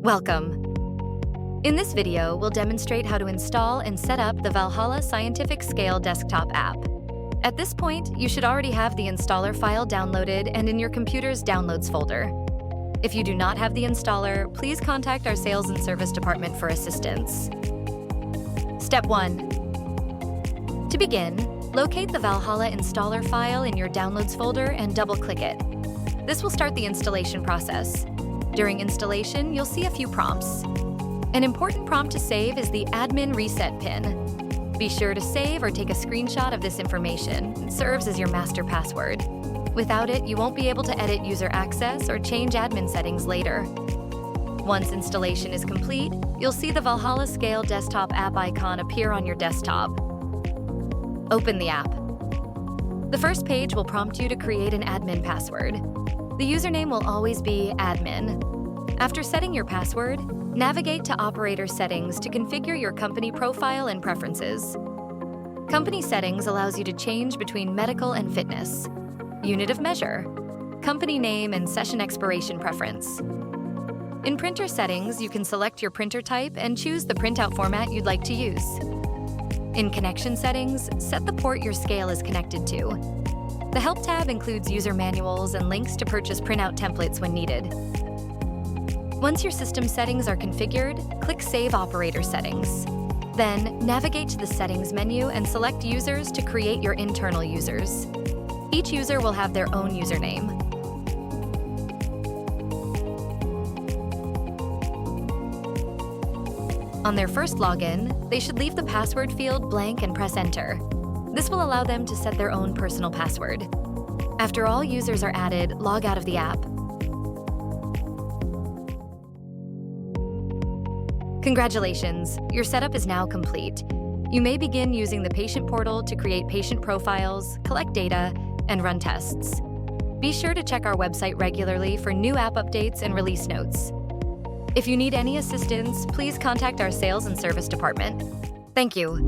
Welcome. In this video, we'll demonstrate how to install and set up the Valhalla Scientific Scale desktop app. At this point, you should already have the installer file downloaded and in your computer's Downloads folder. If you do not have the installer, please contact our Sales and Service Department for assistance. Step 1. To begin, locate the Valhalla installer file in your Downloads folder and double-click it. This will start the installation process. During installation, you'll see a few prompts. An important prompt to save is the admin reset pin. Be sure to save or take a screenshot of this information. It serves as your master password. Without it, you won't be able to edit user access or change admin settings later. Once installation is complete, you'll see the Valhalla Scale desktop app icon appear on your desktop. Open the app. The first page will prompt you to create an admin password. The username will always be admin. After setting your password, navigate to Operator Settings to configure your company profile and preferences. Company Settings allows you to change between medical and fitness, unit of measure, company name, and session expiration preference. In Printer Settings, you can select your printer type and choose the printout format you'd like to use. In Connection Settings, set the port your scale is connected to. The Help tab includes user manuals and links to purchase printout templates when needed. Once your system settings are configured, click Save Operator Settings. Then, navigate to the Settings menu and select Users to create your internal users. Each user will have their own username. On their first login, they should leave the password field blank and press Enter. This will allow them to set their own personal password. After all users are added, log out of the app. Congratulations, your setup is now complete. You may begin using the patient portal to create patient profiles, collect data, and run tests. Be sure to check our website regularly for new app updates and release notes. If you need any assistance, please contact our Sales and Service Department. Thank you.